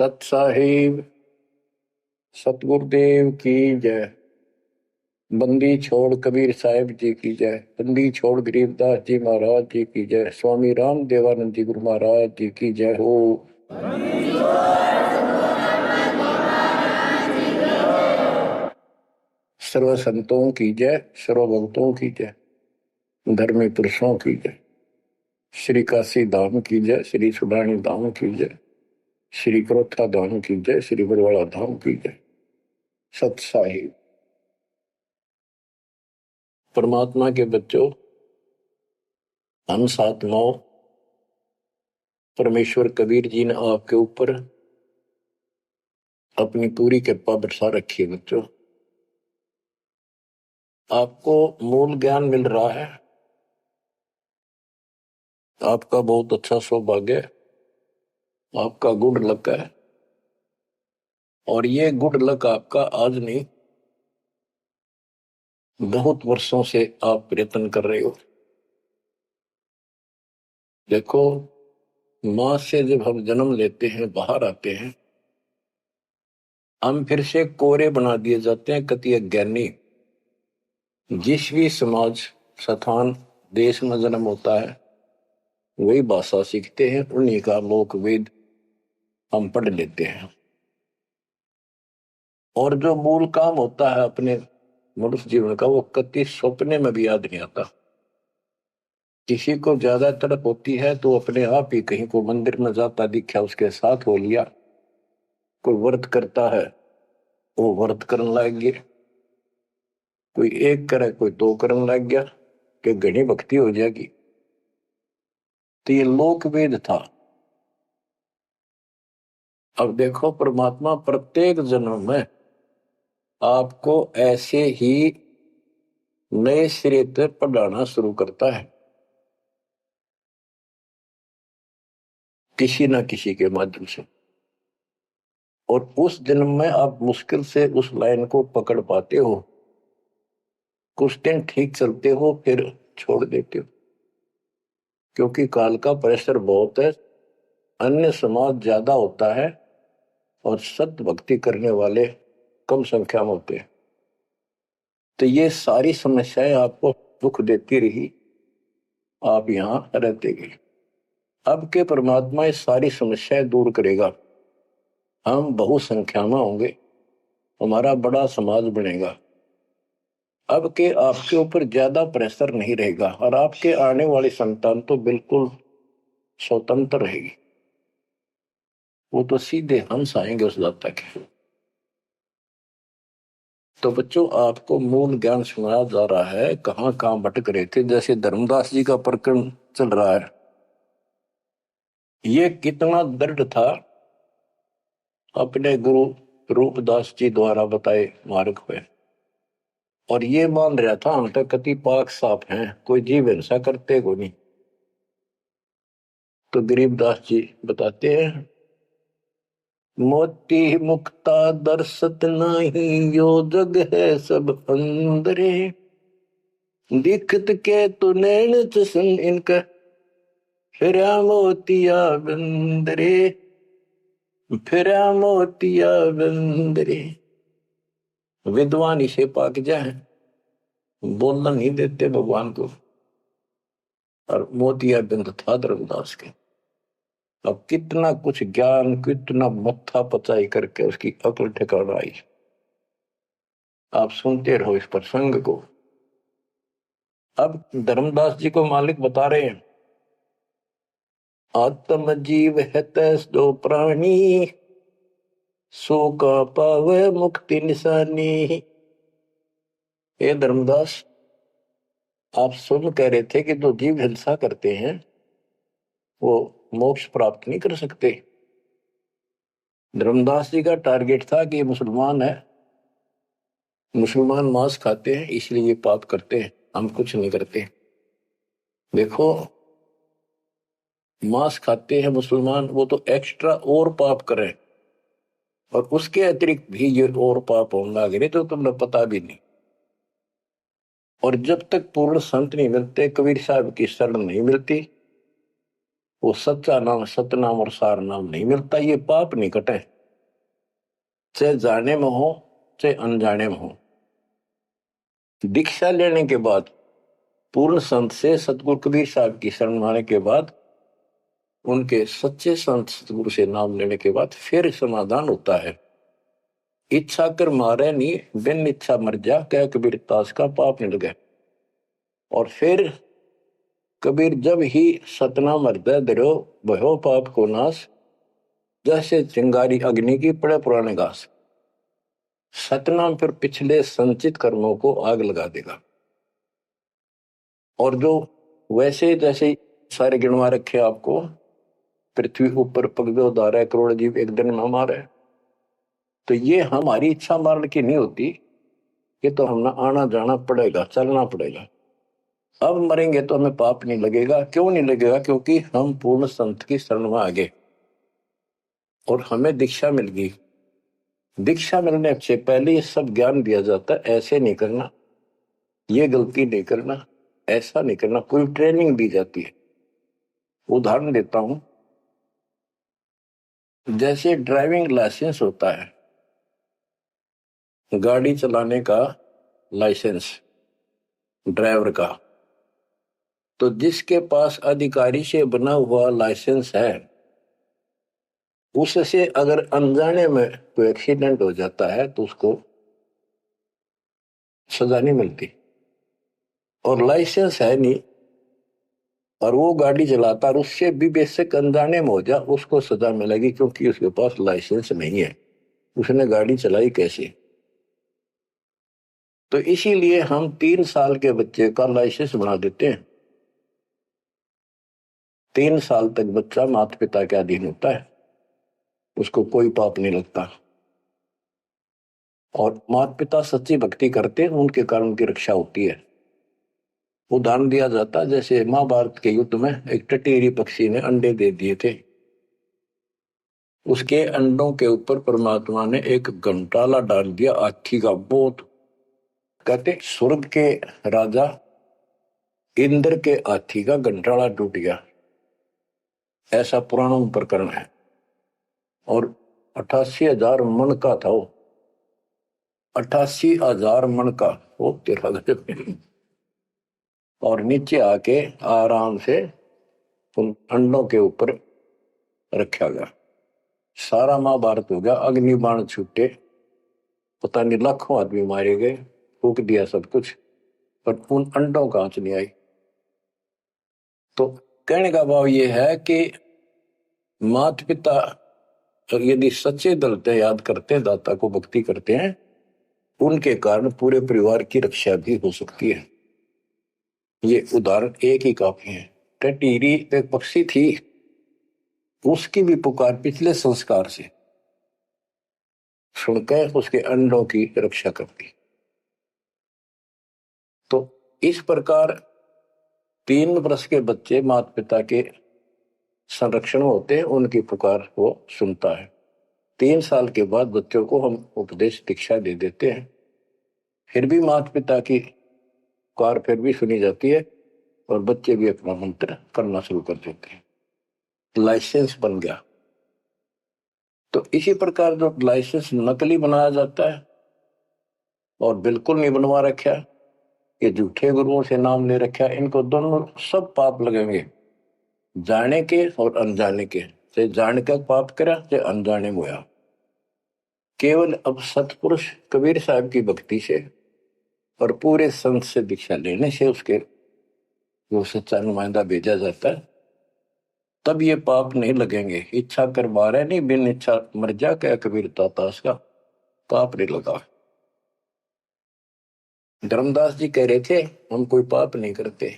सत साहिब सतगुरुदेव की जय। बंदी छोड़ कबीर साहिब जी की जय। बंदी छोड़ गरीबदास जी महाराज जी की जय। स्वामी राम देवानंद जी गुरु महाराज जी की जय हो। सर्व संतों की जय, सर्व भक्तों की जय, धर्मी पुरुषों की जय। श्री काशी धाम की जय, श्री सुडानी धाम की जय, श्री क्रोथा धाम की जय, श्री बरवाड़ा धाम की जय। सत साहिब। परमात्मा के बच्चों, हम आत्माओं, परमेश्वर कबीर जी ने आपके ऊपर अपनी पूरी कृपा बरसा रखी है। बच्चों, आपको मूल ज्ञान मिल रहा है। आपका बहुत अच्छा सौभाग्य है, आपका गुड लक है। और ये गुड लक आपका आज नहीं, बहुत वर्षों से आप प्रयत्न कर रहे हो। देखो, मां से जब हम जन्म लेते हैं, बाहर आते हैं, हम फिर से कोरे बना दिए जाते हैं, कति अज्ञानी। जिस भी समाज, स्थान, देश में जन्म होता है, वही भाषा सीखते हैं, उन्हीं का लोक वेद हम पढ़ लेते हैं। और जो मूल काम होता है अपने मनुष्य जीवन का, वो कति सपने में भी याद नहीं आता। किसी को ज्यादा तड़प होती है तो अपने आप ही कहीं को मंदिर में जाता दिखा, उसके साथ हो लिया। कोई व्रत करता है, वो व्रत करने लग गया। कोई एक करे, कोई दो करने लग गया कि घनी भक्ति हो जाएगी। तो ये लोक वेद था। अब देखो, परमात्मा प्रत्येक जन्म में आपको ऐसे ही नए सिरे से पढ़ाना शुरू करता है, किसी न किसी के माध्यम से। और उस जन्म में आप मुश्किल से उस लाइन को पकड़ पाते हो। कुछ दिन ठीक चलते हो, फिर छोड़ देते हो, क्योंकि काल का प्रेशर बहुत है, अन्य समाज ज्यादा होता है और सत्य भक्ति करने वाले कम संख्या में होते हैं। तो ये सारी समस्याएं आपको दुख देती रही, आप यहां रहते गए। अब के परमात्मा ये सारी समस्याएं दूर करेगा। हम बहुसंख्या में होंगे, हमारा बड़ा समाज बनेगा। अब के आपके ऊपर ज्यादा प्रेशर नहीं रहेगा और आपके आने वाली संतान तो बिल्कुल स्वतंत्र रहेगी। वो तो सीधे हंस आएंगे उस दाता के। तो बच्चों, आपको मूल ज्ञान सुनाया जा रहा है। कहां कहां भटक रहे थे, जैसे धर्मदास जी का प्रकरण चल रहा है। ये कितना दृढ़ था, अपने गुरु रूपदास जी द्वारा बताए मार्ग पे। और ये मान रहा था हम तक कति पाक साफ हैं, कोई जीव हिंसा करते को नहीं। तो गरीबदास जी बताते हैं, मोती मुक्ता दर्शत नाही, यो जग है सब अंदरे। दिखत के तो नैन चसन इनका, फिरा मोतिया बंदरे, फिरा मोतिया बंदरे। विद्वान इसे पाक जाए, बोलना नहीं देते भगवान को। और मोतिया बिंद था धर्मदास के। अब कितना कुछ ज्ञान, कितना मत्था पचाई करके उसकी अकल ठिकाना आई। आप सुनते रहो इस प्रसंग को। अब धर्मदास जी को मालिक बता रहे हैं, आत्म जीव है तैस दो प्राणी, सो का पावे मुक्ति निशानी। हे धर्मदास, आप सुन कह रहे थे कि जो जीव हिंसा करते हैं वो मोक्ष प्राप्त नहीं कर सकते। धर्मदास जी का टारगेट था कि ये मुसलमान है, मुसलमान मांस खाते हैं इसलिए ये पाप करते हैं, हम कुछ नहीं करते। देखो, मांस खाते हैं मुसलमान, वो तो एक्स्ट्रा और पाप करें, और उसके अतिरिक्त भी ये और पाप होने लगे तो तुम्हें पता भी नहीं। और जब तक पूर्ण संत नहीं मिलते, कबीर साहब की शरण नहीं मिलती, वो सच्चा नाम, सतनाम और सार नाम नहीं मिलता, ये पाप नहीं कटे। चाहे जाने में हो चाहे अनजाने में हो। दीक्षा लेने के बाद, पूर्ण संत से सतगुरु कबीर साहब की शरण आने के बाद, उनके सच्चे संत सतगुरु से नाम लेने के बाद फिर समाधान होता है। इच्छा कर मारे नी बिन इच्छा मर जा, क्या कबीर दास का पाप नहीं लगे। और फिर कबीर जब ही सतनाम हृदय धरो भयो पाप को नाश, जैसे चिंगारी अग्नि की पड़े पुराने घास। सतनाम फिर पिछले संचित कर्मों को आग लगा देगा। और जो वैसे जैसे सारे गिनवा रखे आपको, पृथ्वी ऊपर पग उदार है, करोड़ जीव एक दिन में हमारे, तो ये हमारी इच्छा मारने की नहीं होती। ये तो हमें आना जाना पड़ेगा, चलना पड़ेगा। अब मरेंगे तो हमें पाप नहीं लगेगा। क्यों नहीं लगेगा? क्योंकि हम पूर्ण संत की शरण में आ गए और हमें दीक्षा मिल गई। दीक्षा मिलने से पहले ये सब ज्ञान दिया जाता है, ऐसे नहीं करना, ये गलती नहीं करना, ऐसा नहीं करना, कोई ट्रेनिंग दी जाती है। उदाहरण देता हूं, जैसे ड्राइविंग लाइसेंस होता है, गाड़ी चलाने का लाइसेंस ड्राइवर का, तो जिसके पास अधिकारी से बना हुआ लाइसेंस है, उससे अगर अनजाने में कोई एक्सीडेंट हो जाता है तो उसको सजा नहीं मिलती। और लाइसेंस है नहीं और वो गाड़ी चलाता और उससे भी बेसिक अनजाने में हो जा, उसको सजा मिलेगी, क्योंकि उसके पास लाइसेंस नहीं है, उसने गाड़ी चलाई कैसे। तो इसीलिए हम 3 साल के बच्चे का लाइसेंस बना देते हैं। 3 साल तक बच्चा माता पिता के अधीन होता है, उसको कोई पाप नहीं लगता। और माता पिता सच्ची भक्ति करते हैं, उनके कारण उनकी रक्षा होती है। उदाहरण दिया जाता, जैसे महाभारत के युद्ध में एक टटीरी पक्षी ने अंडे दे दिए थे, उसके अंडों के ऊपर परमात्मा ने एक घंटाला डाल दिया हाथी का। बहुत कहते स्वर्ग के राजा इंद्र के हाथी का घंटाला टूट गया, ऐसा पुराणों में प्रकरण है। और 88,000 मन का था वो, 88,000 मन का वो तेरा गजब। और नीचे आके आराम से उन अंडों के ऊपर रखा गया। सारा महाभारत हो गया, अग्नि बाण छूटे, पता नहीं लाखों आदमी मारे गए, फूक दिया सब कुछ, पर उन अंडों का आंच नहीं आई। तो कहने का भाव ये है कि माता पिता यदि सच्चे दिल से याद करते हैं, दाता को भक्ति करते हैं, उनके कारण पूरे परिवार की रक्षा भी हो सकती है। ये उदाहरण एक ही काफी है। टटीरी एक पक्षी थी, उसकी भी पुकार पिछले संस्कार से सुनकर उसके अंडों की रक्षा करती। तो इस प्रकार 3 वर्ष के बच्चे माता पिता के संरक्षण होते हैं, उनकी पुकार वो सुनता है। 3 साल के बाद बच्चों को हम उपदेश दीक्षा दे देते हैं, फिर भी माता पिता की पुकार फिर भी सुनी जाती है और बच्चे भी अपना मंत्र करना शुरू कर देते हैं। लाइसेंस बन गया। तो इसी प्रकार जो लाइसेंस नकली बनाया जाता है और बिल्कुल नहीं बनवा रखा, ये झूठे गुरुओं से नाम ले रखा, इनको दोनों सब पाप लगेंगे, जाने के और अनजाने के। चाहे जान के पाप करा चाहे अनजाने में हुआ। केवल अब सतपुरुष कबीर साहब की भक्ति से और पूरे संत से दीक्षा लेने से उसके जो सच्चा नुमाइंदा भेजा जाता है, तब ये पाप नहीं लगेंगे। इच्छा कर मारे नहीं बिन इच्छा मर जा, क्या कबीर दास का पाप नहीं लगा। धर्मदास जी कह रहे थे हम कोई पाप नहीं करते,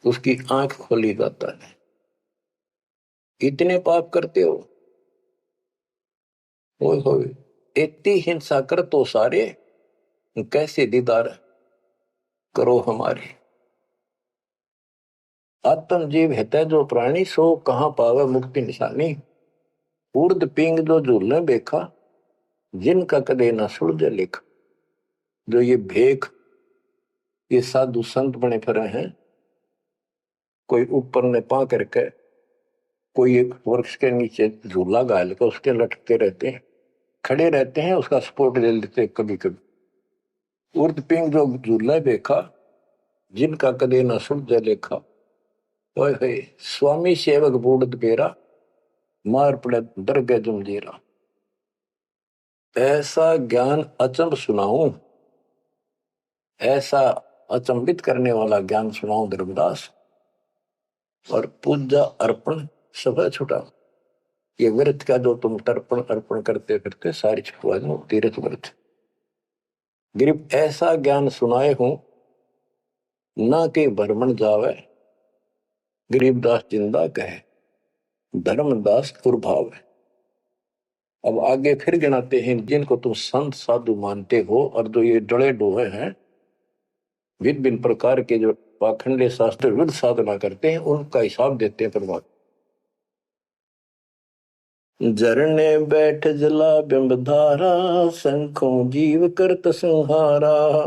उसकी आंख खोली जाता है। इतने पाप करते हो, होए इतनी हिंसा कर तो सारे, कैसे दीदार करो हमारे। आत्म जीव है जो प्राणी, सो कहां पावे मुक्ति निशानी। ऊर्द पिंग जो झूलने बेखा, जिनका कदे न सुलझे लिख। जो ये भेख, ये साधु संत बने फिरे हैं, कोई ऊपर ने पा करके कोई एक वृक्ष के नीचे झूला गाल के उसके लटकते रहते हैं, खड़े रहते हैं, उसका सपोर्ट ले लेते हैं कभी कभी। उर्द पिंग जो झूला देखा, जिनका कदे न सुरज लेखा। ओए होए, स्वामी सेवक बूढ़ पेरा, मार पड़े दरगह जमजीरा। ऐसा ज्ञान अचंभ सुनाऊं, ऐसा अचंभित करने वाला ज्ञान सुनाऊं धर्मदास, और पूजा अर्पण सब छुटा। ये व्रत का जो तुम तर्पण अर्पण करते फिरते सारी छुटवा दो, तीर्थ व्रत। गिरिप ऐसा ज्ञान सुनाए हूं, ना के भ्रमण जावे, गरीबदास जिंदा कहे, धर्मदास कुर्भाव है। अब आगे फिर गिनाते हैं, जिनको तुम संत साधु मानते हो और जो ये डले डोहे हैं, भिन्न भिन्न प्रकार के जो पाखंडे शास्त्र विरुद्ध साधना करते हैं, उनका हिसाब देते हैं परमात्मा। झरने बैठ जला बिंब धारा, शंखों जीव करत संहारा।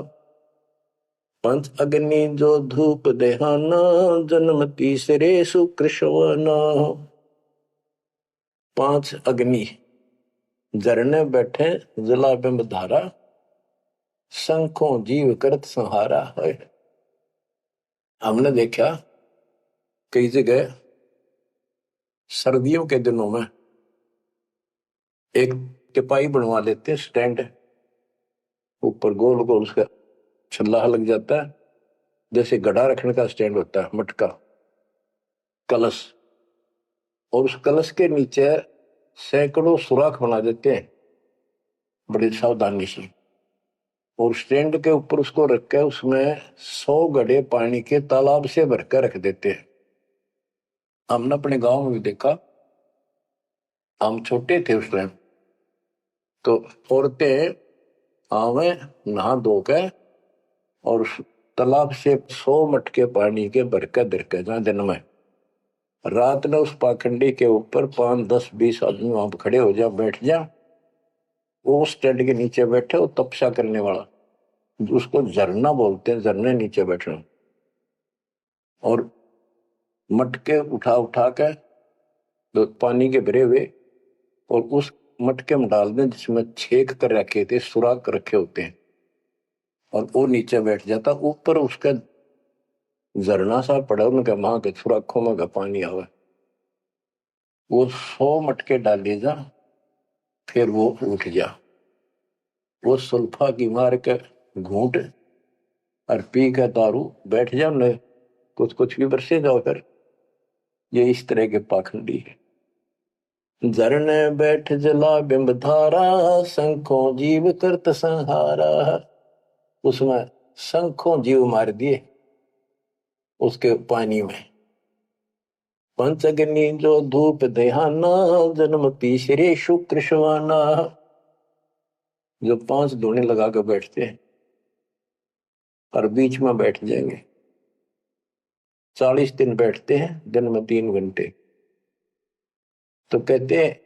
पंच अग्नि जो धूप देहाना, जन्म तीसरे सुकृष्णवाना। पांच अग्नि झरने बैठे जला बिंब धारा, शंखों जीव करत संहारा है। हमने देखा कई जगह सर्दियों के दिनों में एक टिपाई बनवा लेते हैं, स्टैंड ऊपर गोल गोल उसका छल्ला लग जाता है, जैसे गड्ढा रखने का स्टैंड होता है, मटका कलश, और उस कलश के नीचे सैकड़ों सुराख बना देते हैं बड़ी सावधानी से, और स्टैंड के ऊपर उसको रख के उसमें 100 घड़े पानी के तालाब से भरकर रख देते हैं। हमने अपने गांव में भी देखा, हम छोटे थे उस टाइम, तो औरतें आवे नहा धो के और उस तालाब से 100 मटके पानी के भरकर धरकर जहां दिन में रात में उस पाखंडी के ऊपर 5, 10, 20 आदमी वहां पर खड़े हो जा, बैठ जा, वो स्टैंड के नीचे बैठे, वो तपस्या करने वाला, उसको झरना बोलते हैं, झरने नीचे बैठना, और मटके उठा उठा के तो पानी के भरे हुए, और उस मटके में डाल दें जिसमें छेक कर रखे थे, सुराख रखे होते हैं, और वो नीचे बैठ जाता, ऊपर उसका झरना सा पड़ा, उनका वहां के सुराखों में का पानी आवे, वो 100 मटके डाले जा, फिर वो उठ जा, वो सुल्फा की मार के घूंट और पी के दारू बैठ जाओ न, कुछ कुछ भी बरसे जाओ। फिर ये इस तरह के पाखंडी है। झरने बैठ जला बिंब धारा, शंखों जीव करत संहारा। उसमें शंखों जीव मार दिए उसके पानी में। पंचअग्नि जो धूप देहाना, जन्म तीसरे शुक्र शवाना। जो 5 धूने लगा कर बैठते हैं और बीच में बैठ जाएंगे, 40 दिन बैठते हैं, दिन में 3 घंटे, तो कहते हैं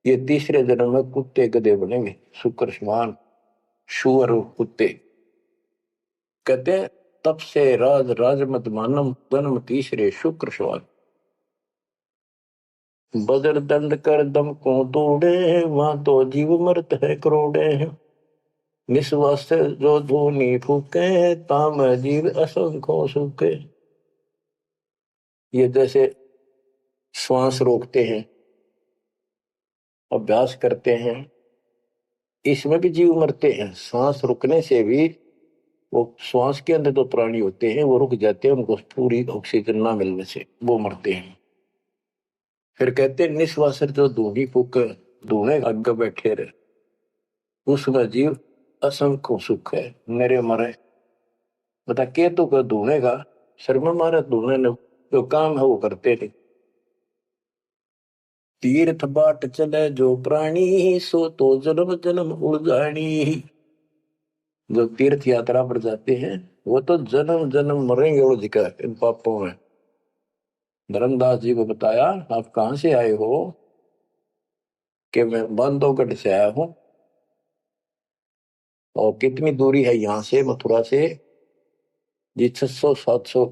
ये तीसरे जन्म में कुत्ते गधे बनेंगे, शुक्र समान शुअर कुत्ते। कहते हैं तब से राज राज मत मानम, जन्म तीसरे शुक्र समान। बजर दंड कर दम को तोड़े, वहां तो जीव मरत है करोड़े। निस्वास जो धूनी फूके, ताम जीव असंख्यों सूखे। ये जैसे श्वास रोकते हैं, अभ्यास करते हैं, इसमें भी जीव मरते हैं। सांस रुकने से भी वो श्वास के अंदर जो प्राणी होते हैं वो रुक जाते हैं, उनको पूरी ऑक्सीजन ना मिलने से वो मरते हैं। फिर कहते हैं निश्वास जो धूनी फूक धूने आगे बैठे रहे, उसका जीव असंख्य सुख है, मेरे मरे बता के तो कर धूने का शर्मा मारे, धूने ने जो काम है वो करते नहीं। तीर्थ बाट चले जो प्राणी, सो तो जन्म जन्म उड़ानी। जो तीर्थ यात्रा पर जाते हैं वो तो जन्म जन्म मरेंगे उलझ कर इन पापों में। धर्मदास जी को बताया, आप कहां से आए हो? कि मैं बांधवगढ़ से आया हूं। और कितनी दूरी है यहाँ से, मथुरा से? जी 600, 700,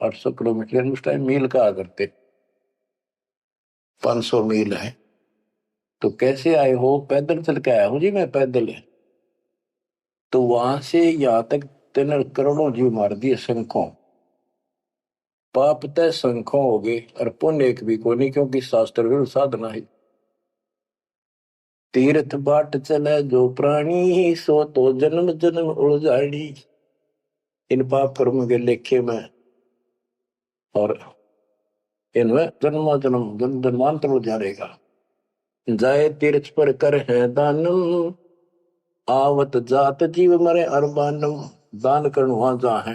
800 किलोमीटर, उस टाइम मील कहा करते, 500 मील है। तो कैसे आए हो? पैदल चल के आया हूं जी मैं, पैदल। तो वहां से यहां तक 3 करोड़ों जीव मार दिए शंखों। पाप तय शंखों हो गए और पुण्य एक भी को नहीं, क्योंकि शास्त्र विरुद्ध साधना है। तीर्थ बाट चले जो प्राणी, सो तो जन्म जन्म उलझाड़ी। इन पाप कर्म के लेखे में और इनमें जन्म जन्म जन्मांतर उलझारेगा। जाए तीर्थ पर कर है दानम, आवत जात जीव मरे अरबानम। दान करण वहां जहाँ है,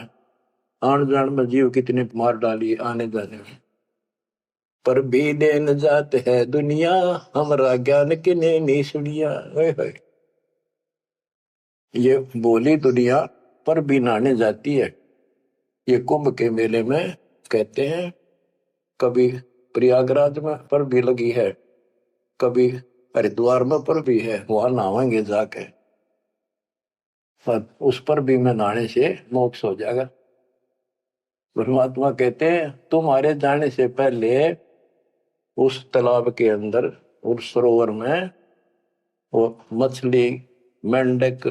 आन जान में जीव कितने मार डालिए आने जाने में। पर भी देन जात है दुनिया, हमारा ज्ञान किने नहीं सुनिया। ये बोली दुनिया पर भी नहाने जाती है। ये कुंभ के मेले में कहते हैं, कभी प्रयागराज में पर भी लगी है, कभी हरिद्वार में पर भी है, वहां नहावेंगे जाके। उस पर भी में नहाने से मोक्ष हो जाएगा। परमात्मा कहते हैं तुम्हारे जाने से पहले उस तालाब के अंदर, उस सरोवर में वो मछली, मेंढक,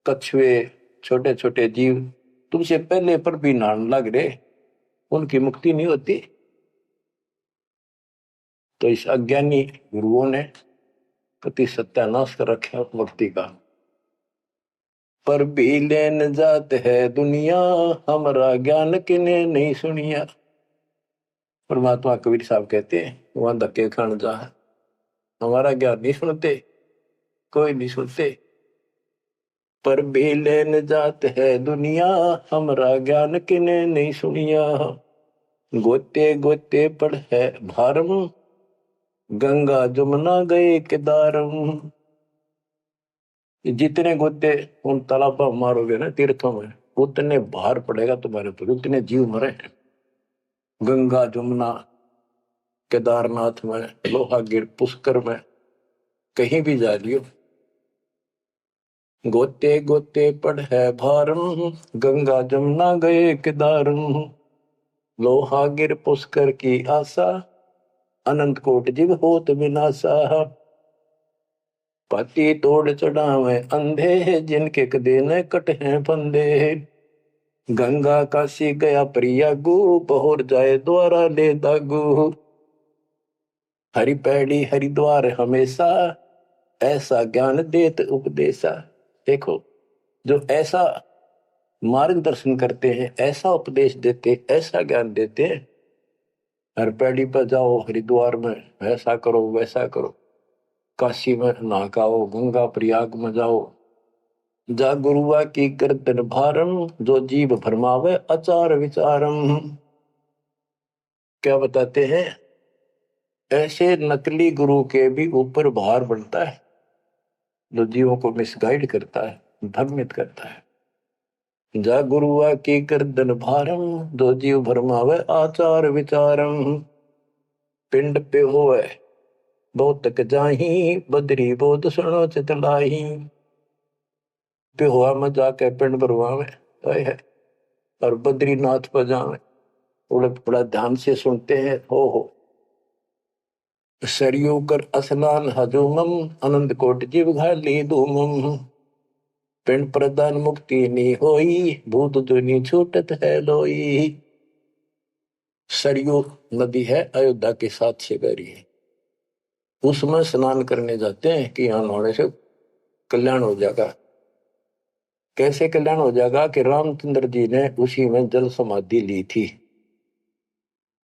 कछुए, छोटे छोटे जीव तुमसे पहले पर भी नहाने लग रहे, उनकी मुक्ति नहीं होती। तो इस अज्ञानी गुरुओं ने कति सत्यानाश कर रखा मुक्ति का। पर भी लेन जात है दुनिया, हमारा ज्ञान किने नहीं सुनिया। परमात्मा कबीर साहब कहते हैं वहां धक्के खान जा, हमारा ज्ञान नहीं सुनते, कोई नहीं सुनते। पर भी लेन जात है दुनिया, हमारा ज्ञान किने नहीं सुनिया। गोते गोते पड़ है भारम, गंगा जमुना गए केदारम। जितने गोते उन तालाबों मारोगे ना तीर्थों में, उतने भार पड़ेगा तुम्हारे पर, उतने जीव मरे। गंगा जमुना, केदारनाथ में, लोहागिर, पुष्कर में, कहीं भी जा लियो। गोते गोते पड़ है भारम, गंगा जमुना गए केदारम। लोहागिर पुष्कर की आशा, अनंत कोट जीव होत विनाशा। पाती तोड़ चढ़ावे अंधे, जिनके कदे न कट हैं फंदे। गंगा काशी गया प्रयागु, पहुर जाए द्वारा ले दागु। हरि पैड़ी हरिद्वार हमेशा, ऐसा ज्ञान देत उपदेशा। देखो, जो ऐसा मार्गदर्शन करते हैं, ऐसा उपदेश देते, ऐसा ज्ञान देते हैं। हर पैड़ी पर जाओ, हरिद्वार में ऐसा करो वैसा करो, काशी में नहाओ, गंगा प्रयाग में जाओ। जा गुरुआ की गर्दन भारम, जो जीव भरमावे अचार विचारम। क्या बताते हैं? ऐसे नकली गुरु के भी ऊपर भार बनता है, जो जीवों को मिसगाइड करता है, भ्रमित करता है। जा गुरुआ की गर्दन भारम, जो जीव भरमावे आचार विचारम। पिंड पे होए बहुत तक जाही, बदरी बोध सुनो चितलाई। पे हुआ में जाके पिंड भरवावे है, और बद्रीनाथ पर जावे, बड़ा ध्यान से सुनते हैं। हो सरयू कर असनान हजूमम, अनंत कोट जीव घाली धूमम। पिंड प्रदान मुक्ति नी होई, भूत दुनी छूटत है लोई। सरयू नदी है अयोध्या के साथ से गहरी है, उसमें स्नान करने जाते हैं कि यहां नहाने से कल्याण हो जाएगा। कैसे कल्याण हो जाएगा? कि रामचंद्र जी ने उसी में जल समाधि ली थी।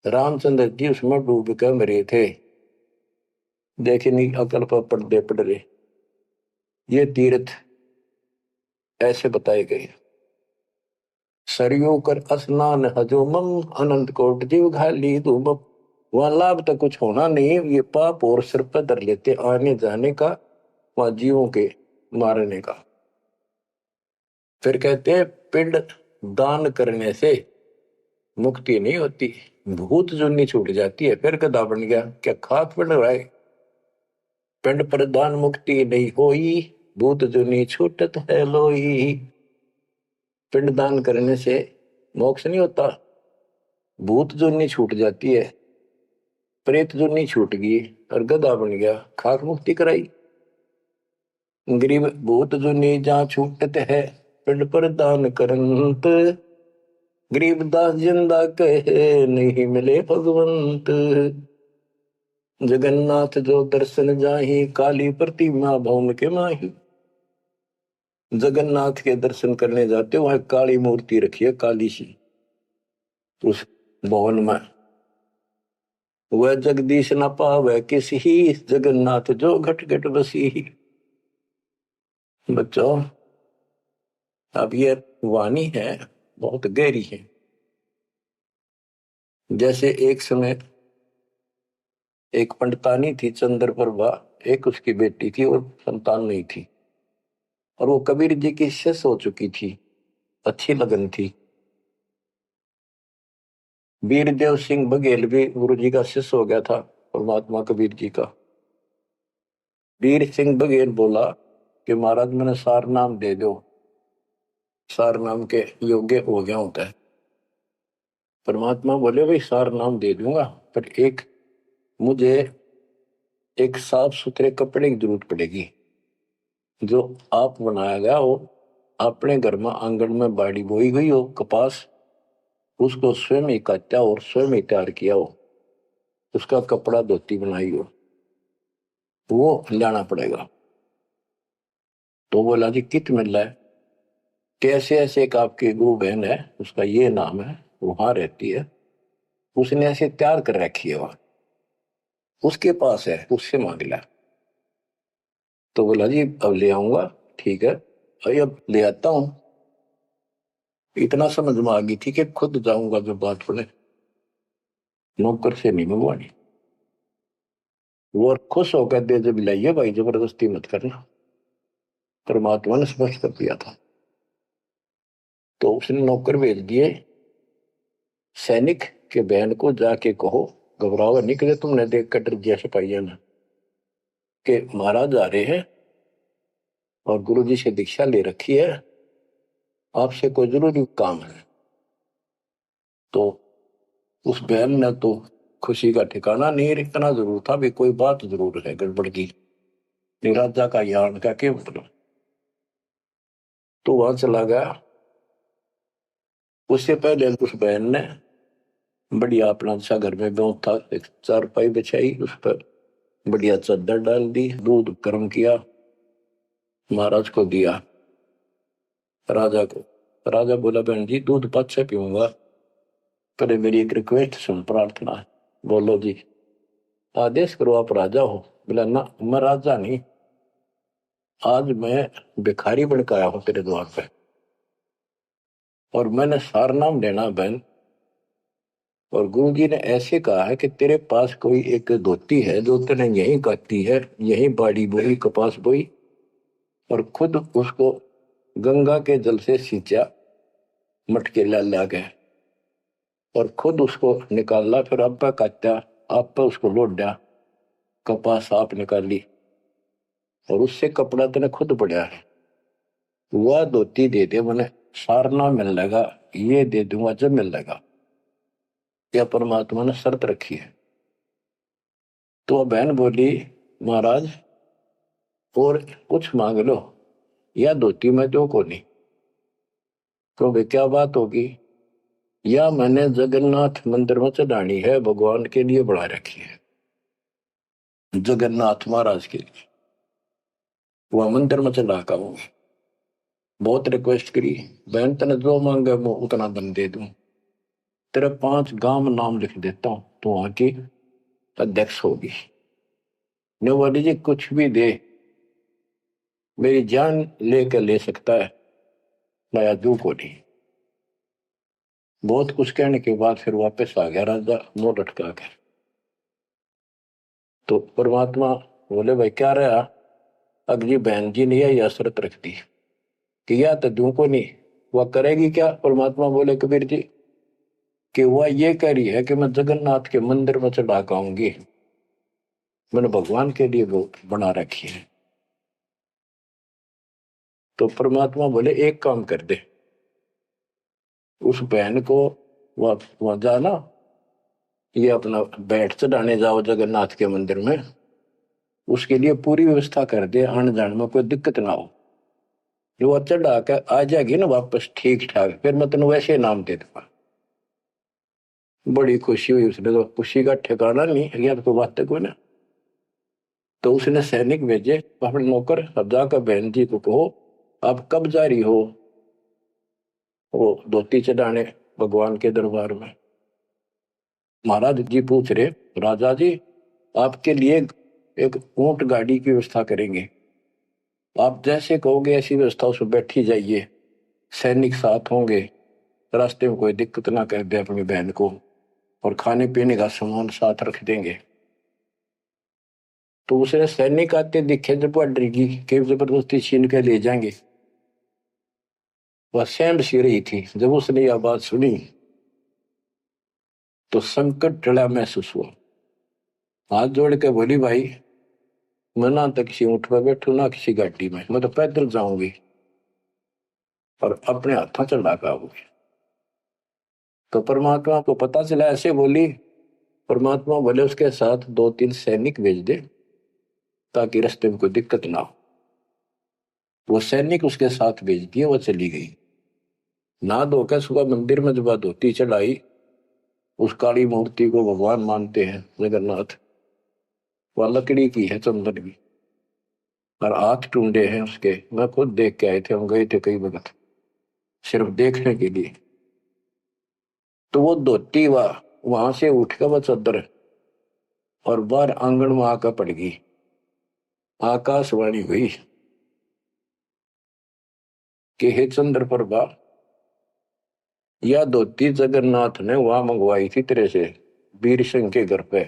रामचंद्र जी उसमें डूब कर मरे थे। देखे नहीं अकल पर पर्दे पड़ रहे। ये तीर्थ ऐसे बताए गए। सरयू कर स्नान हजूमम, अनंत कोट जीव घाली धूमम। वहां लाभ तो कुछ होना नहीं, ये पाप और सिर पर धर लेते आने जाने का, वहां जीवों के मारने का। फिर कहते हैं पिंड दान करने से मुक्ति नहीं होती, भूत जुन्नी छूट जाती है। फिर गधा बन गया, क्या खाक पड़ रहा है? पिंड पर दान मुक्ति नहीं होई, भूत जुनी छूटत है लोई। पिंड दान करने से मोक्ष नहीं होता, भूत जुनी छूट जाती है। प्रेत जुनी छूट गई और गधा बन गया, खाक मुक्ति कराई। गरीब भूत जुनी जहाँ छूटत है, पिंड पर दान करंत। गरीब दास जिंदा कहे, नहीं मिले भगवंत। जगन्नाथ जो दर्शन जाहि, काली प्रतिमा भौम के माही। जगन्नाथ के दर्शन करने जाते हो, वहां काली मूर्ति रखी है, काली सी उस भवन में। वह जगदीश न पावे किसी, जगन्नाथ जो घट घट बसी। बच्चों, अब ये वाणी है बहुत गहरी है। जैसे एक समय एक पंडितानी थी चंद्रप्रभा, एक उसकी बेटी थी और संतान नहीं थी, और वो कबीर जी की शिष्य हो चुकी थी, अच्छी लगन थी। वीरदेव सिंह बघेल भी गुरु जी का शिष्य हो गया था, परमात्मा कबीर जी का। वीर सिंह बघेल बोला कि महाराज मैंने सार नाम दे दो, सार नाम के योग्य हो गया होता है। परमात्मा बोले भाई सार नाम दे दूंगा, पर एक मुझे एक साफ सुथरे कपड़े की जरूरत पड़ेगी, जो आप बनाया गया हो, अपने घर में आंगन में बाड़ी बोई गई हो कपास, उसको स्वयं ही काटा और स्वयं ही तैयार किया हो, उसका कपड़ा धोती बनाई हो, वो लाना पड़ेगा। तो बोला जी कित मिल रहा है? कैसे ऐसे एक आपकी गुरु बहन है, उसका ये नाम है, वहां रहती है, उसने ऐसे तैयार कर रखी है, वहां उसके पास है, उससे मांग ला। तो बोला जी अब ले आऊंगा, ठीक है भाई अब ले आता हूं। इतना समझ में आ गई थी कि खुद जाऊंगा जो बात पड़े, नौकर से नहीं मंगवानी। वो और खुश होकर दे जब लाइए भाई, जबरदस्ती मत करना, परमात्मा ने स्पष्ट कर दिया था। तो उसने नौकर भेज दिए, सैनिक के बहन को जाके कहो घबराओ निकले, तुमने देख कर डर दिया सिपाहियों ने कि महाराज आ रहे हैं और गुरु जी से दीक्षा ले रखी है, आपसे कोई जरूरी काम है। तो उस बहन ने तो खुशी का ठिकाना नहीं, इतना जरूर था भी कोई बात जरूर है गड़बड़ की, राजा का यान का क्या मतलब। तो वहां चला गया। उससे पहले उस बहन ने बढ़िया अपना अच्छा घर में बहुत था, एक चारपाई बिछाई, उस पर बढ़िया चादर डाल दी, दूध गर्म किया, महाराज को दिया, राजा को। राजा बोला बहन जी दूध पाछे पीऊंगा, पर मेरी एक रिक्वेस्ट सुन, प्रार्थना है। बोलो जी। आदेश करो, आप राजा हो। बोला ना मैं राजा नहीं, आज मैं भिखारी बन के आया हूं तेरे द्वार पे, और मैंने सार नाम लेना बहन, और गुरु जी ने ऐसे कहा है कि तेरे पास कोई एक धोती है जो तूने यहीं काटी है, यहीं बाड़ी बोई कपास बोई, और खुद उसको गंगा के जल से सींचा मटके ला गए, और खुद उसको निकाला, फिर आप पे काटा, आप पे उसको लोट दिया, कपास आप निकाली, और उससे कपड़ा तेने खुद बढ़िया है, वह धोती दे दे, मैंने सारना मिल लगा, ये दे दूंगा जब मिल लगा। क्या परमात्मा ने शर्त रखी है। तो बहन बोली महाराज और कुछ मांग लो, या धोती में दो को नहीं। तो वे क्या बात होगी, या मैंने जगन्नाथ मंदिर में चढ़ानी है, भगवान के लिए बढ़ा रखी है, जगन्नाथ महाराज के लिए, वह मंदिर में चढ़ा का हूं। बहुत रिक्वेस्ट करी, बहन तेने जो मांगे वो उतना दम दे दूं, तेरे 5 गांव में नाम लिख देता हूं, तो वहां की अध्यक्ष होगी। ने बोली जी कुछ भी दे, मेरी जान लेकर ले सकता है, नया जू को नहीं। बहुत कुछ कहने के बाद फिर वापस आ गया राजा मुंह लटका कर। तो परमात्मा बोले भाई क्या रहा, अगली बहन जी ने यही शर्त रख दी कि या तो दू को नहीं, वह करेगी क्या। परमात्मा बोले कबीर जी कि वह ये कह रही है कि मैं जगन्नाथ के मंदिर में चढ़ा के आऊंगी, मैंने भगवान के लिए वो बना रखी है। तो परमात्मा बोले एक काम कर दे, उस बहन को वहां जाना ये अपना बैठ चढ़ाने जाओ जगन्नाथ के मंदिर में, उसके लिए पूरी व्यवस्था कर दे, आने जाने में कोई दिक्कत ना हो। जो वो चढ़ा कर आ जाएगी ना वापस ठीक ठाक, फिर मैं तेन वैसे नाम दे दूंगा। बड़ी खुशी हुई उसने, तो खुशी का ठिकाना नहीं है तो बात को ना। तो उसने सैनिक भेजे अपने नौकर, अब जाकर बहन जी को कहो आप कब जा रही हो वो धोती चढ़ाने भगवान के दरबार में। महाराज जी पूछ रहे, राजा जी आपके लिए एक ऊंट गाड़ी की व्यवस्था करेंगे, आप जैसे कहोगे ऐसी व्यवस्था उसमें बैठी जाइए, सैनिक साथ होंगे, रास्ते में कोई दिक्कत ना कर दे अपनी बहन को, और खाने पीने का सामान साथ रख देंगे। तो उसने सैनिक आते दिखे जब वह डरगी कि जबरदस्ती छीन के ले जाएंगे। वह सहम सी रही थी, जब उसने यह बात सुनी तो संकट टला महसूस हुआ। हाथ जोड़ के बोली, भाई मैं ना तो किसी ऊंट पर बैठू ना किसी गाड़ी में, मैं तो पैदल जाऊंगी और अपने हाथों चढ़ा के आऊंगी। तो परमात्मा को पता चला, ऐसे बोली। परमात्मा बोले उसके साथ 2-3 सैनिक भेज दे ताकि रास्ते में कोई दिक्कत ना हो। वो सैनिक उसके साथ भेज दिए, वो चली गई। ना धोकर सुबह मंदिर में जब धोती चढ़ाई, उस काली मूर्ति को भगवान मानते हैं जगन्नाथ, वह लकड़ी की है, चंदन की, और हाथ टूंडे हैं उसके। मैं खुद देख के आए थे, हम गए थे कई वक्त सिर्फ देखने के लिए। तो वो धोती वहां से उठ कर वह चद्दर और बाहर आंगन में आकर पड़ गई। आकाशवाणी हुई कि हे चंद्र प्रभा, यह धोती जगन्नाथ ने वहां मंगवाई थी तेरे से, वीर सिंह के घर पे।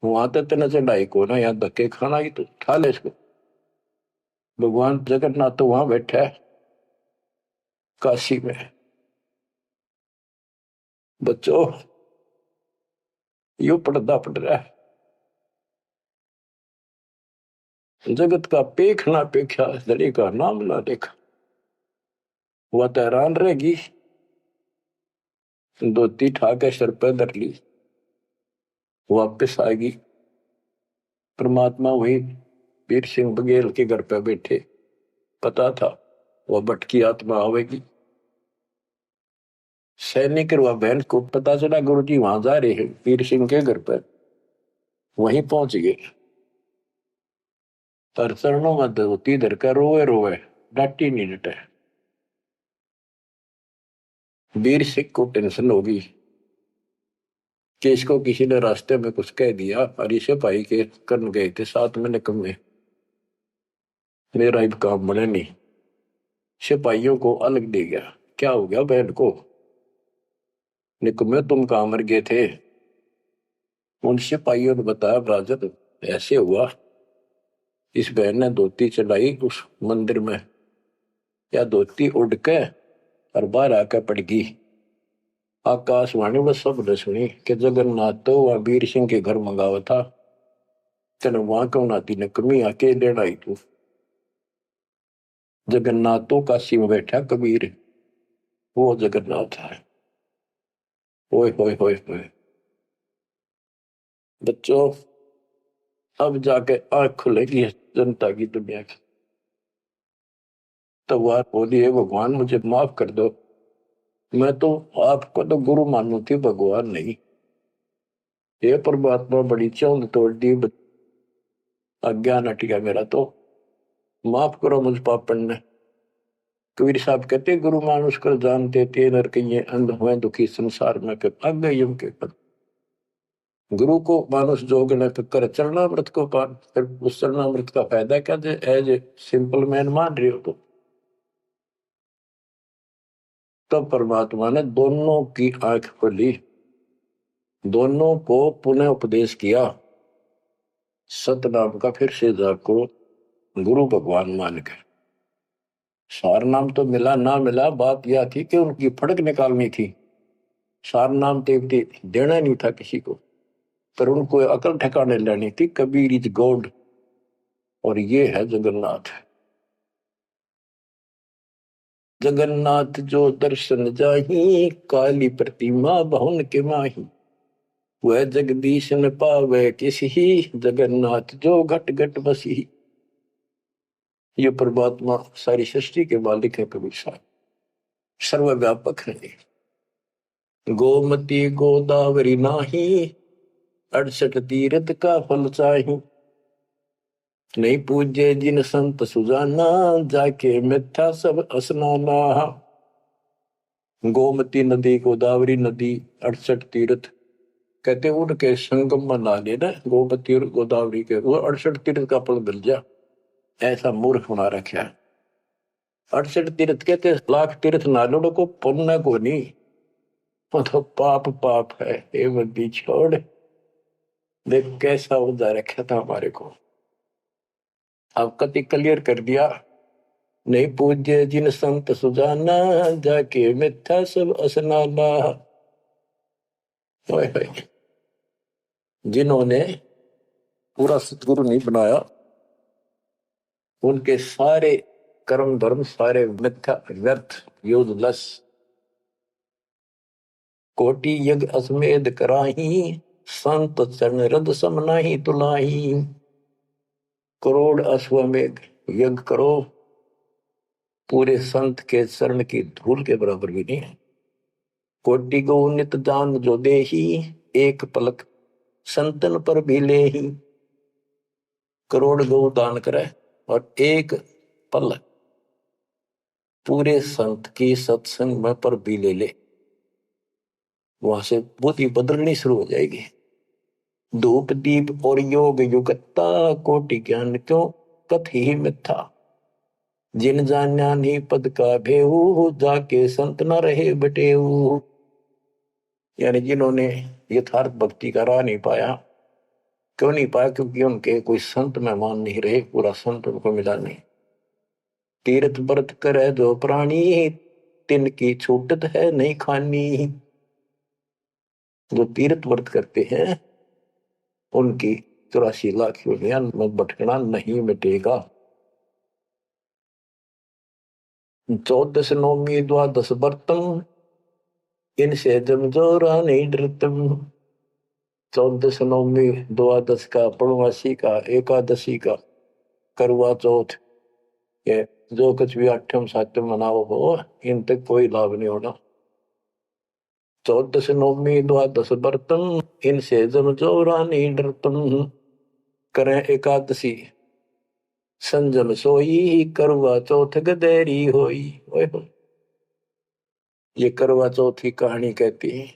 वहां तो तेने चढ़ाई को ना, यहाँ धक्के खाना ही, तो खा ले इसको। भगवान जगन्नाथ तो वहां बैठा है काशी में। बच्चों यो पर्दा पड़ रहा है, जगत का पेख ना पेखा, धड़ी का नाम ना देखा। वह तो हैरान रहेगी। धोती ठाके सर पे धर ली, वापिस आएगी। परमात्मा वही वीर सिंह बघेल के घर पे बैठे, पता था वह भटकी आत्मा आवेगी। सैनिक और वह बहन को पता चला गुरु जी वहां जा रहे हैं वीर सिंह के घर पर, वहीं पहुंच गए। पर चरणों में धोती धर कर रोए रोए, डांटी नहीं डटे। वीर सिंह को टेंशन होगी कि इसको किसी ने रास्ते में कुछ कह दिया, और इसे भाई के कर्म गए थे साथ में निकम्मे, मेरा अब काम बने नहीं। सिपाहियों को अलग दे गया, क्या हो गया बहन को, निकम्मे तुम कहां मर गए थे। उन सिपाहियों ने बताया, राजन ऐसे हुआ, इस बहन ने धोती चढ़ाई उस मंदिर में, या धोती उड़ के और बाहर आकर पड़ गई। आकाशवाणी में सब ने सुनी कि जगन्नाथ तो वह वीर सिंह के घर मंगावा था, तेने वहां क्यों नाती ने कमी आके लेना आई तू। जगन्नाथ तो काशी में बैठा कबीर, वो जगन्नाथ है। ओए होए होए होए। बच्चों अब जाके आंख खुलेगी जनता की, दुनिया की। तो वह बोली, है भगवान मुझे माफ कर दो, मैं तो आपको तो गुरु मानू थी, भगवान नहीं। ये परमात्मा बड़ी चौंध तोड़ दी, अज्ञान हट गया मेरा, तो माफ करो मुझ पापन ने। कबीर साहब कहते, गुरु मानुष कर जानते थे नर कहिए अंध हुए दुखी संसार में, फिर अग यम के पद। गुरु को मानुष जोग ने कर चरणामृत को पान, फिर उस चरणामृत का फायदा क्या, एज ए सिंपल मैन मान रहे हो तो। तब परमात्मा ने दोनों की आंख खोली, दोनों को पुनः उपदेश किया, सतनाम का फिर से जाको गुरु भगवान मान कर। सार नाम तो मिला ना मिला, बात यह थी कि उनकी फड़क निकालनी थी। सार नाम देवती देना नहीं था किसी को, पर उनको अकल ठिकाने लेनी थी। कबीर इज गॉड, और ये है जगन्नाथ। जगन्नाथ जो दर्शन जाही, काली प्रतिमा बहुन के माही। वह जगदीश न पावे किसी, जगन्नाथ जो घट घट बसी। ये परमात्मा सारी सृष्टि के मालिक है कबीर साहब, सर्वव्यापक है। गोमती गोदावरी नाही, 68 तीर्थ का फल चाही। नहीं पूजे जिन संत सुजाना, जाके मिथ्या सब स्नाना। गोमती नदी, गोदावरी नदी, 68 तीर्थ, कहते उनके संगम में नहा लेना गोमती और गोदावरी के, वो 68 तीर्थ का फल मिल जा। ऐसा मूर्ख बना रखा है। 68 तीर्थ कहते लाख तीर्थ नालों को पुण्य को नहीं, वो तो पाप पाप है। ये बंदी छोड़, देख कैसा उदा रखा था हमारे को। अब कति क्लियर कर दिया। नहीं पूज्य जिन संत सुजाना, जाके मिथ्या सब स्नाना। जिन्होंने पूरा सतगुरु नहीं बनाया, उनके सारे कर्म धर्म सारे मिथ्या व्यर्थ युद्धलस। कोटि यज्ञ अश्वमेध कराही, संत चरण रद सम नाही तुलाही। करोड़ अश्वमेध यज्ञ करो, पूरे संत के चरण की धूल के बराबर भी नहीं है। कोटि गौ नित दान जो देही, एक पलक संतन पर भी ले ही। करोड़ गौ दान करे और एक पल पूरे संत की सत्संग में पर भी ले ले, वहां से बुद्धि बदलनी शुरू हो जाएगी। धूप दीप और योग युगता, कोटि ज्ञान क्यों कथ ही मिथ्या। जिन जान्या नहीं पद का भेऊ, जाके संत न रहे बटेऊ। यानी जिन्होंने यथार्थ भक्ति का राह नहीं पाया। क्यों नहीं पाया? क्योंकि उनके कोई संत मेहमान नहीं रहे, पूरा संत उनको मिला नहीं। तीर्थ व्रत करे जो प्राणी, तिनकी छूटत है नहीं खानी। जो तीर्थ व्रत करते हैं उनकी 84 लाख योनियां में भटकना नहीं मिटेगा। 14 नौमी द्वादश व्रतम, इनसे जमजोरा नहीं डरतम। 14 नौमी द्वादश का, पूर्णमासी का, एकादशी का, करवा चौथ, ये जो कुछ भी आठम सातम मनाओ हो, इन तक कोई लाभ नहीं होना। 14 नौमी द्वादश व्रतम, इनसे जमजोरा नहीं डरतम। करें एकादशी संजम सोई, करवा चौथ गदेरी होई। ये करवा चौथ की कहानी कहती है,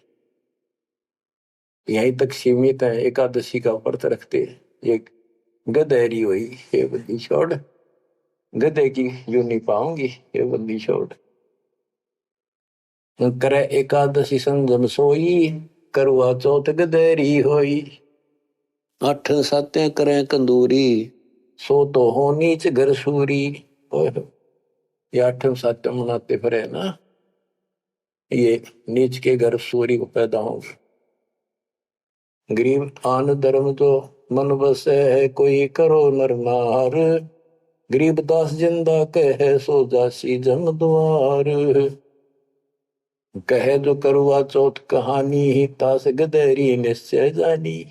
यहीं तक सीमित है। एकादशी का व्रत रखते ये गदेरी हुई, ये बंदी छोड़, गधे की यूं नहीं पाऊंगी, ये बंदी छोड़। करे एकादशी संजम सोई, करवा चौथ गदेरी होई। 8 सातें करें कंदूरी, सो तो हो नीच घर सूरी। ये 8 सातें मनाते फिरे ना, ये नीच के घर सूरी को पैदा होंगे। गरीब आन धर्म तो मन बसे है, कोई करो नर नार। गरीब दास जिंदा कहे, सो जासी जम द्वार। कहे जो करवा चौथ कहानी, ही तास गदेरी निश्चय जानी।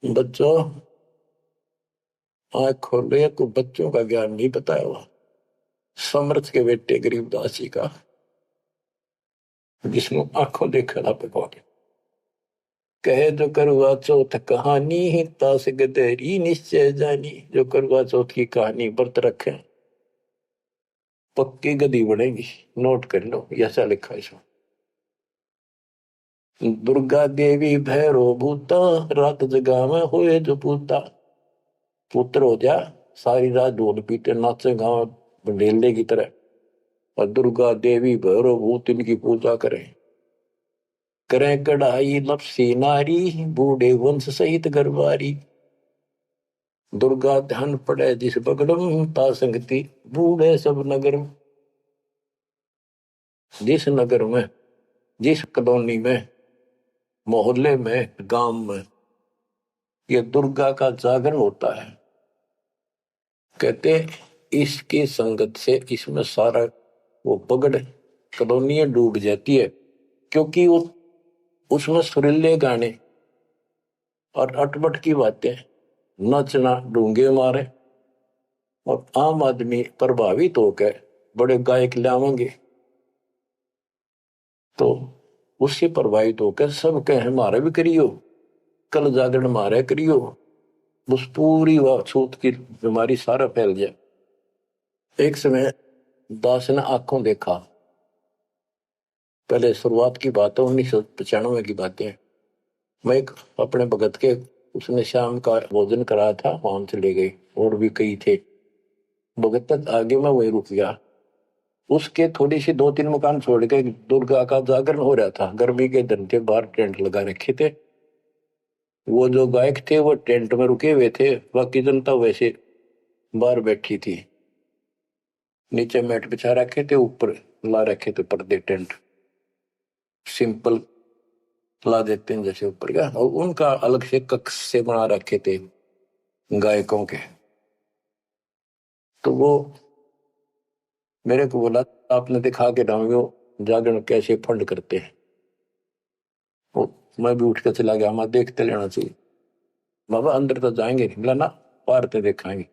बच्चों आँख खोलो, को बच्चों का ज्ञान नहीं बताया हुआ। समर्थ के बेटे गरीबदास जी का, जिसमें आंखों देखा था पे कहे जो करवा चौथ कहानी, ही तास गदेरी निश्चय जानी। जो करवा चौथ की कहानी व्रत रखे पक्की गदी बनेगी। नोट कर लो, ऐसा लिखा है इसमें। दुर्गा देवी भैरो भूता, रात जगा में हुए जो पूता। पुत्र हो जा, सारी रात ढोल पीटे नाचे गाँव बंडेले की तरह, और दुर्गा देवी भैरो भूत इनकी पूजा करें। करें कढ़ाई लपसी नारी, बूढ़े वंश सहित गरबारी। दुर्गा ध्यान पड़े जिस बगड़म, ता संगति बूढ़े सब नगर। जिस नगर में, जिस कॉलोनी में, मोहल्ले में, गांव में ये दुर्गा का जागरण होता है, कहते इसकी संगत से इसमें सारा वो पगड़ कॉलोनियां डूब जाती है। क्योंकि वो उसमें सुरीले गाने और अटपट की बातें, नचना, डूंगे मारे, और आम आदमी प्रभावित होकर बड़े गायक लावेंगे तो उससे प्रभावित होकर सब कहे हमारे भी करियो, कल जागरण मारे करियो, उस पूरी वह छूत की बीमारी सारा फैल जाए। एक समय दास ने आंखों देखा, पहले शुरुआत की बात है, 1995 की बातें। मैं एक अपने भगत के, उसने शाम का भोजन कराया था, वहां चले गए, और भी कई थे। भगत तक आगे मैं वही रुक गया। उसके थोड़ी सी 2-3 मकान छोड़ के दुर्गा का जागरण हो रहा था। गर्मी के दिन थे, बाहर टेंट लगा रखे थे। वो जो गायक थे वो टेंट में रुके हुए थे, बाकी जनता वैसे बाहर बैठी थी। नीचे मैट बिछा रखे थे, ऊपर ला रखे थे पर्दे, टेंट सिंपल ला देते हैं जैसे ऊपर का, और उनका अलग से कक्ष से बना रखे थे गायकों के। तो वो मेरे को बोला, आपने दिखा के डांगो जागरण कैसे फंड करते हैं। वो मैं भी उठ कर चला गया, मैं देखते लेना चाहिए। बाबा अंदर तो जाएंगे नहीं, बोला ना, बाहर तो देखाएंगे।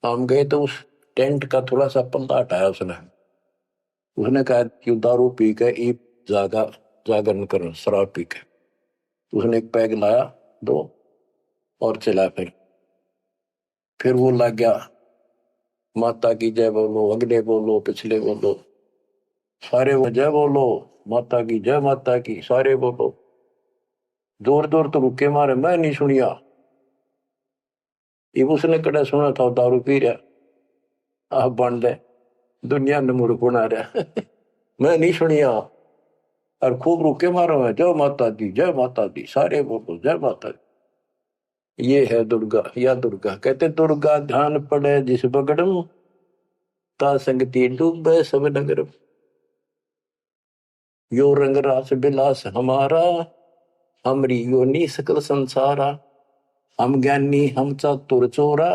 हम गए तो उस टेंट का थोड़ा सा पल्ला हटाया उसने। उसने कहा कि दारू पी के ई जागा जागरण करो, शराब पी के। उसने एक पैग लाया, दो, और चला। फिर वो लग गया, माता की जय बोलो, अगले बोलो, पिछले बोलो, सारे वो जय बोलो, माता की जय, माता की, सारे बोलो। जोर जोर तो रुके मारे, मैं नहीं सुनिया। ये उसने कड़ा सुना था, दारू पी रहा, आप बन दे दुनिया ने मूर्ख बना रहा। मैं नहीं सुनिया, और खूब रुके मारो है, जय माता दी, जय माता दी, सारे बोलो जय माता दी। ये है दुर्गा, या दुर्गा। कहते दुर्गा ध्यान पड़े जिस बगड़म, ता संगति डूबे सब नगर। यो रंग रास बिलास हमारा, हमरी योनि सकल संसारा। हम ज्ञानी हम चातुर चोरा,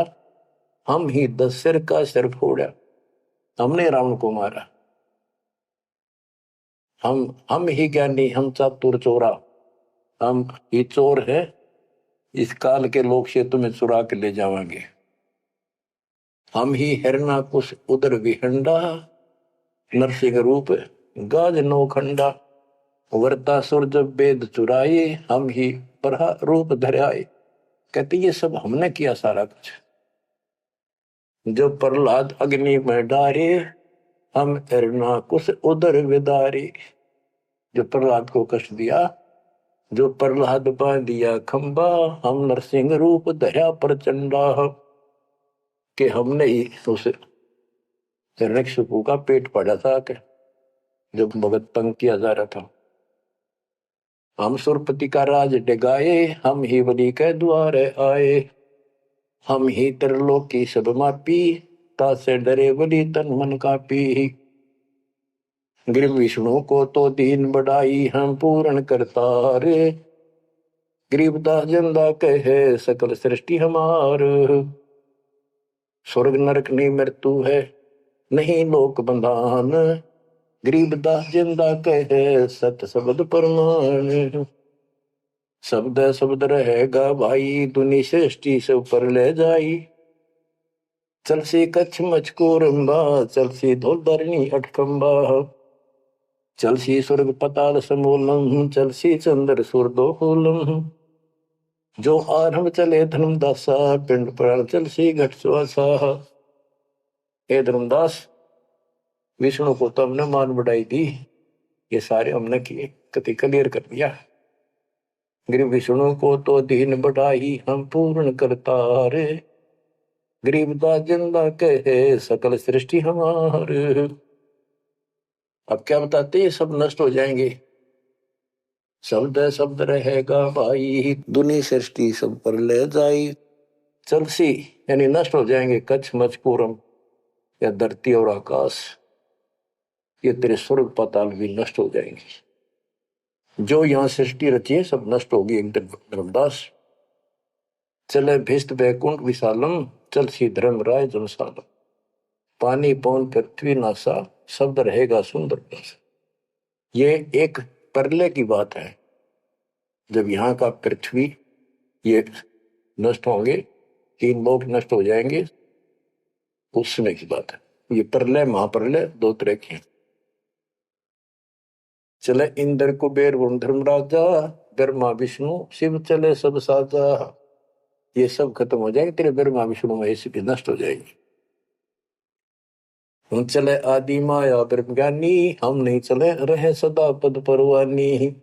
हम ही 10 सिर का सिर फोड़ा। हमने रावण को मारा, हम ही ज्ञानी हम चातुर चोरा, हम ही चोर है, इस काल के लोग से तुम्हें चुरा के ले जावांगे। हम ही हिरणा कुश उदर विहंडा, नरसिंह रूप गाज नौखंडा। वर्ता सुर जब वेद चुराए, हम ही प्रहा रूप धराए। कहते ये सब हमने किया सारा कुछ। जो प्रहलाद अग्नि में डारे, हम हिरणा कुश उदर विदारे। जो प्रहलाद को कष्ट दिया, जो प्रहलाद बांध दिया खंबा, हम नरसिंह रूप धरा प्रचंडा। कि हमने ही उस हिरण्यकशिपु का पेट फाड़ा था, कि जब भगत तंग किया जा रहा था। हम सुरपति का राज डिगाए, हम ही बलि के द्वारे आए। हम ही त्रिलोकी सब मापी, तासे डरे बलि तन मन कापी। गृह विष्णु को तो दीन बढ़ाई, हम पूर्ण करतार। गरीबदास जिंदा कहे सकल सृष्टि हमार। स्वर्ग नरक नहीं मृत्यु है, नहीं लोक बंधान। गरीबदास जिंदा कहे सत शब्द प्रमाण। शब्द शब्द रहेगा भाई, दुनि सृष्टि से ऊपर ले जाई। चल सी कच्छ मचको रंबा, चल सी धोल धरणी अटकंबा। चल सी स्वर्ग पताल समूलम, चल सी चंद्र सूर दो होलम। जो आरंभ चले धर्मदासा, पिंड प्राण चल सी घट सुआसा। हे धर्मदास, विष्णु को तो हमने मान बढ़ाई दी, ये सारे हमने किए, कति क्लियर कर दिया। गरीब विष्णु को तो दीन बढ़ाई, हम पूर्ण करतार। गरीबदास जिंदा कहे सकल सृष्टि हमार। अब क्या बताते, ये सब नष्ट हो जाएंगे। शब्द शब्द रहेगा भाई, दुनी सृष्टि सब पर ले जाई। चलसी यानी नष्ट हो जाएंगे, कच्छ मच पूरम, या धरती और आकाश, ये तेरे स्वर्ग पाताल भी नष्ट हो जाएंगे। जो यहाँ सृष्टि रची है सब नष्ट होगी एक दिन। धर्मदास चले भिस्त बैकुंठ विशालम, चल सी धर्म राय जनसालम। पानी पौन पृथ्वी नासा, शब्द रहेगा सुंदर। ये एक प्रलय की बात है, जब यहाँ का पृथ्वी ये नष्ट होंगे, 3 लोक नष्ट हो जाएंगे, उस समय की बात है। ये प्रलय महाप्रलय 2 तरह के हैं। चले इंद्र कुबेर वरुण धर्मराजा, ब्रह्मा विष्णु शिव चले सब साजा। ये सब खत्म हो जाएंगे, तेरे ब्रह्मा विष्णु महेश भी नष्ट हो जाएंगे। हम चले आदि माया ब्रह्म ज्ञानी, हम नहीं चले रहे सदा पद परवानी।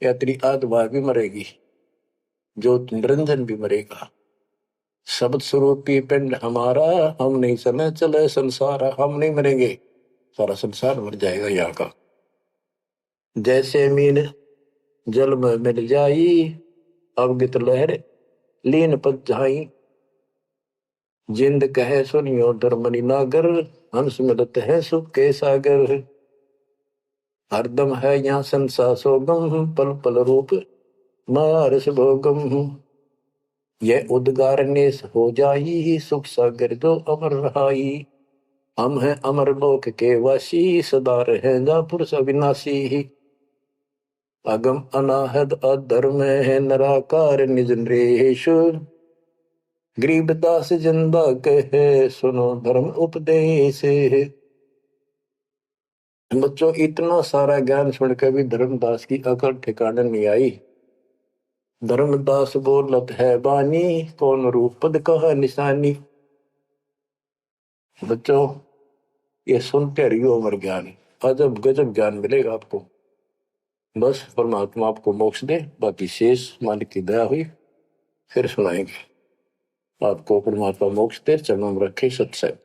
या तेरी आत्मा भी मरेगी, जो निरंजन भी मरेगा। शब्द स्वरूपी पिंड हमारा, हम नहीं चले चले संसार। हम नहीं मरेंगे, सारा संसार मर जाएगा यहाँ का। जैसे मीन जल में मिल जाई, अवगित लहर लीन पद जाई। जिंद कहे सुनियो धर्मनि नागर, हंस मिलत है सुख के सागर। हरदम है यहाँ संसार सोगम, पल पल रूप मारस भोगम। यह उद्गार नेस हो जाई, सुख सागर जो अमर रहाई। हम हैं अमर लोक के वासी, सदा रहेगा पुरुष अविनाशी। अगम अनाहद अधर्म है निराकार निज नरेश। गरीबदास जिंदा कहे सुनो धर्म उपदेश। बच्चों, इतना सारा ज्ञान सुनकर भी धर्मदास की अकल ठिकाने नहीं आई। धर्मदास बोलत है बानी, कौन रूप पद कहा निशानी। बच्चों, ये सुनते रहियो अमर ज्ञान, अजब गजब ज्ञान मिलेगा आपको। बस परमात्मा आपको मोक्ष दे, बाकी शेष मालिक की दया हुई फिर सुनाएंगे। आपको परमात्मा मोक्ष दे, चरणों में रखे सत्संग।